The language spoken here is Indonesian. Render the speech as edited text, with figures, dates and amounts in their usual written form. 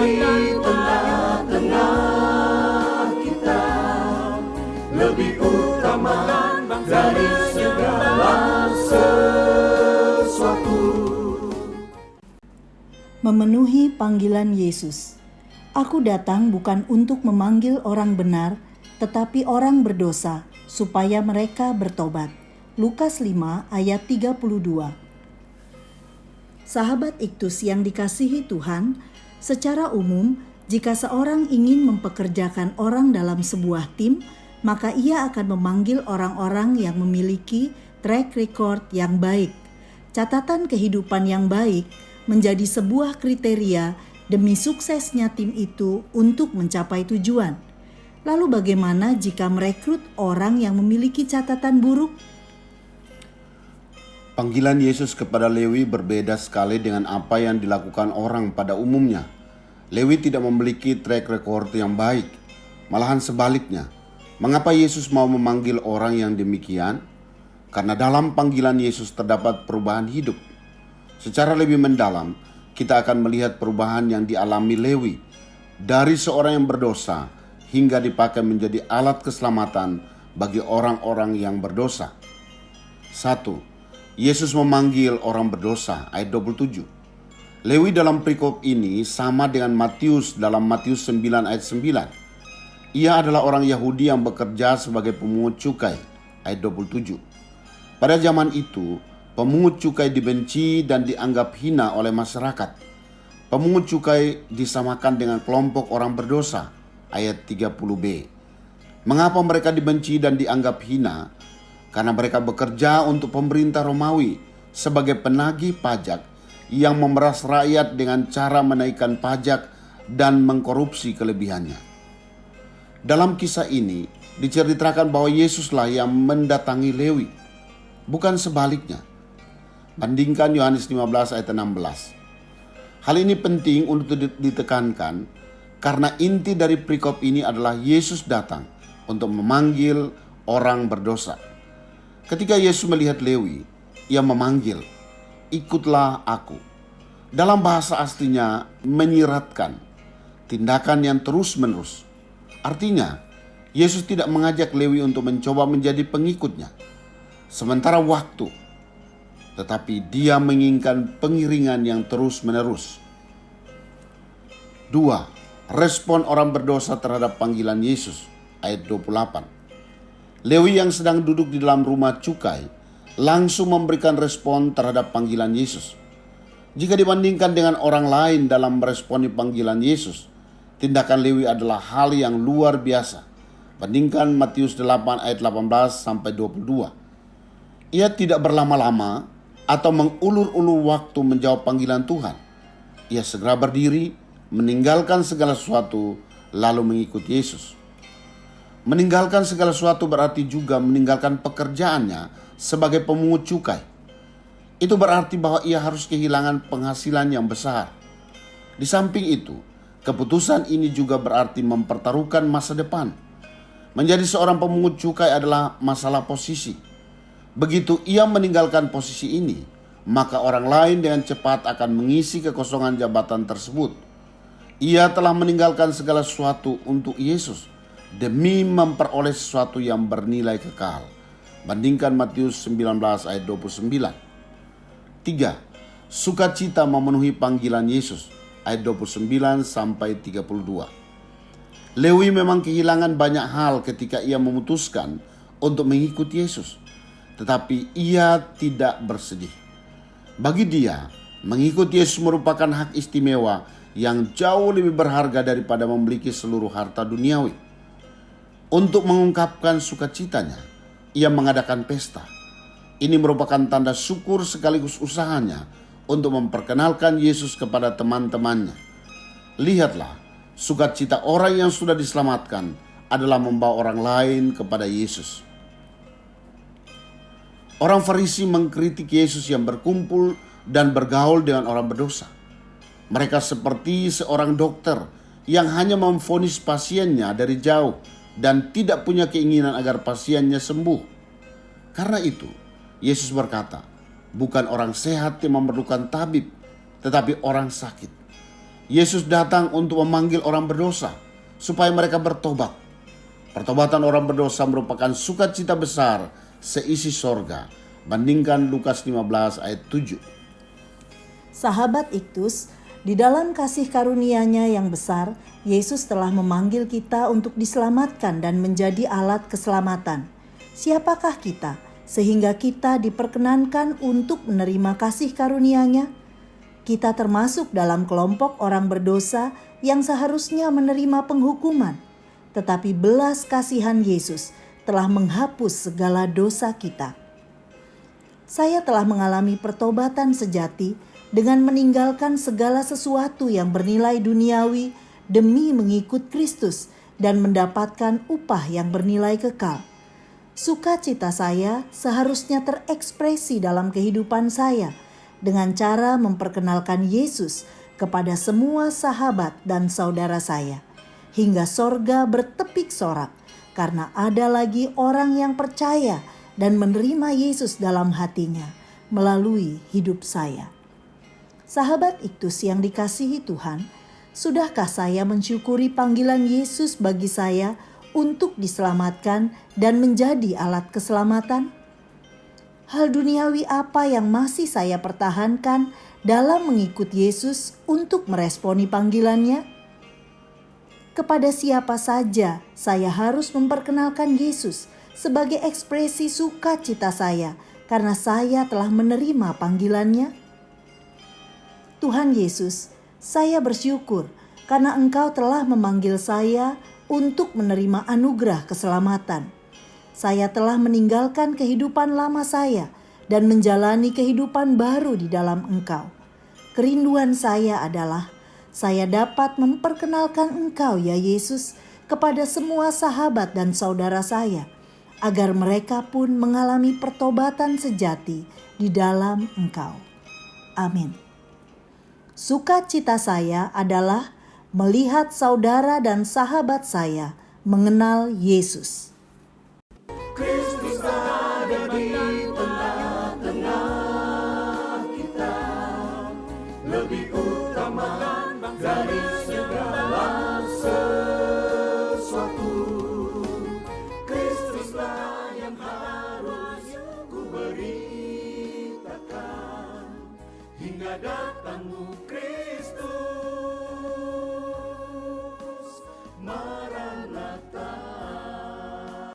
di tengah-tengah kita, lebih utama dari segala sesuatu. Memenuhi panggilan Yesus. Aku datang bukan untuk memanggil orang benar, tetapi orang berdosa, supaya mereka bertobat. Lukas 5 ayat 32. Sahabat Iktus yang dikasihi Tuhan, secara umum, jika seorang ingin mempekerjakan orang dalam sebuah tim, maka ia akan memanggil orang-orang yang memiliki track record yang baik. Catatan kehidupan yang baik menjadi sebuah kriteria demi suksesnya tim itu untuk mencapai tujuan. Lalu bagaimana jika merekrut orang yang memiliki catatan buruk? Panggilan Yesus kepada Lewi berbeda sekali dengan apa yang dilakukan orang pada umumnya. Lewi tidak memiliki track record yang baik, malahan sebaliknya. Mengapa Yesus mau memanggil orang yang demikian? Karena dalam panggilan Yesus terdapat perubahan hidup. Secara lebih mendalam, kita akan melihat perubahan yang dialami Lewi dari seorang yang berdosa hingga dipakai menjadi alat keselamatan bagi orang-orang yang berdosa. 1. Yesus memanggil orang berdosa, ayat 27. Lewi dalam perikop ini sama dengan Matius dalam Matius 9 ayat 9. Ia adalah orang Yahudi yang bekerja sebagai pemungut cukai, ayat 27. Pada zaman itu, pemungut cukai dibenci dan dianggap hina oleh masyarakat. Pemungut cukai disamakan dengan kelompok orang berdosa, ayat 30b. Mengapa mereka dibenci dan dianggap hina? Karena mereka bekerja untuk pemerintah Romawi sebagai penagih pajak yang memeras rakyat dengan cara menaikkan pajak dan mengkorupsi kelebihannya. Dalam kisah ini diceritakan bahwa Yesuslah yang mendatangi Lewi, bukan sebaliknya. Bandingkan Yohanes 15 ayat 16. Hal ini penting untuk ditekankan karena inti dari perikop ini adalah Yesus datang untuk memanggil orang berdosa. Ketika Yesus melihat Lewi, ia memanggil, "Ikutlah aku." Dalam bahasa aslinya menyiratkan, tindakan yang terus-menerus. Artinya, Yesus tidak mengajak Lewi untuk mencoba menjadi pengikutnya sementara waktu, tetapi dia menginginkan pengiringan yang terus-menerus. 2. Respon orang berdosa terhadap panggilan Yesus, ayat 28. Lewi yang sedang duduk di dalam rumah cukai langsung memberikan respon terhadap panggilan Yesus. Jika dibandingkan dengan orang lain dalam meresponi panggilan Yesus, tindakan Lewi adalah hal yang luar biasa. Bandingkan Matius 8 ayat 18 sampai 22. Ia tidak berlama-lama atau mengulur-ulur waktu menjawab panggilan Tuhan. Ia segera berdiri, meninggalkan segala sesuatu, lalu mengikut Yesus. Meninggalkan segala sesuatu berarti juga meninggalkan pekerjaannya sebagai pemungut cukai. Itu berarti bahwa ia harus kehilangan penghasilan yang besar. Di samping itu, keputusan ini juga berarti mempertaruhkan masa depan. Menjadi seorang pemungut cukai adalah masalah posisi. Begitu ia meninggalkan posisi ini, maka orang lain dengan cepat akan mengisi kekosongan jabatan tersebut. Ia telah meninggalkan segala sesuatu untuk Yesus demi memperoleh sesuatu yang bernilai kekal. Bandingkan Matius 19 ayat 29. 3. Sukacita memenuhi panggilan Yesus, ayat 29 sampai 32. Lewi memang kehilangan banyak hal ketika ia memutuskan untuk mengikut Yesus. Tetapi ia tidak bersedih. Bagi dia, mengikut Yesus merupakan hak istimewa yang jauh lebih berharga daripada memiliki seluruh harta duniawi. Untuk mengungkapkan sukacitanya, ia mengadakan pesta. Ini merupakan tanda syukur sekaligus usahanya untuk memperkenalkan Yesus kepada teman-temannya. Lihatlah, sukacita orang yang sudah diselamatkan adalah membawa orang lain kepada Yesus. Orang Farisi mengkritik Yesus yang berkumpul dan bergaul dengan orang berdosa. Mereka seperti seorang dokter yang hanya memvonis pasiennya dari jauh dan tidak punya keinginan agar pasiennya sembuh. Karena itu, Yesus berkata, bukan orang sehat yang memerlukan tabib, tetapi orang sakit. Yesus datang untuk memanggil orang berdosa supaya mereka bertobat. Pertobatan orang berdosa merupakan sukacita besar seisi sorga. Bandingkan Lukas 15 ayat 7. Sahabat Iktus, di dalam kasih karunia-Nya yang besar, Yesus telah memanggil kita untuk diselamatkan dan menjadi alat keselamatan. Siapakah kita sehingga kita diperkenankan untuk menerima kasih karunia-Nya? Kita termasuk dalam kelompok orang berdosa yang seharusnya menerima penghukuman. Tetapi belas kasihan Yesus telah menghapus segala dosa kita. Saya telah mengalami pertobatan sejati dengan meninggalkan segala sesuatu yang bernilai duniawi demi mengikut Kristus dan mendapatkan upah yang bernilai kekal. Sukacita saya seharusnya terekspresi dalam kehidupan saya dengan cara memperkenalkan Yesus kepada semua sahabat dan saudara saya, hingga sorga bertepik sorak karena ada lagi orang yang percaya dan menerima Yesus dalam hatinya melalui hidup saya. Sahabat Iktus yang dikasihi Tuhan, sudahkah saya mensyukuri panggilan Yesus bagi saya untuk diselamatkan dan menjadi alat keselamatan? Hal duniawi apa yang masih saya pertahankan dalam mengikut Yesus untuk meresponi panggilannya? Kepada siapa saja saya harus memperkenalkan Yesus sebagai ekspresi sukacita saya karena saya telah menerima panggilannya? Tuhan Yesus, saya bersyukur karena Engkau telah memanggil saya untuk menerima anugerah keselamatan. Saya telah meninggalkan kehidupan lama saya dan menjalani kehidupan baru di dalam Engkau. Kerinduan saya adalah saya dapat memperkenalkan Engkau, ya Yesus, kepada semua sahabat dan saudara saya, agar mereka pun mengalami pertobatan sejati di dalam Engkau. Amin. Sukacita saya adalah melihat saudara dan sahabat saya mengenal Yesus. Kristus ada di tengah-tengah kita, lebih utama dari segala sesuatu. Kristuslah yang harus ku beritakan hingga datangmu Kristus.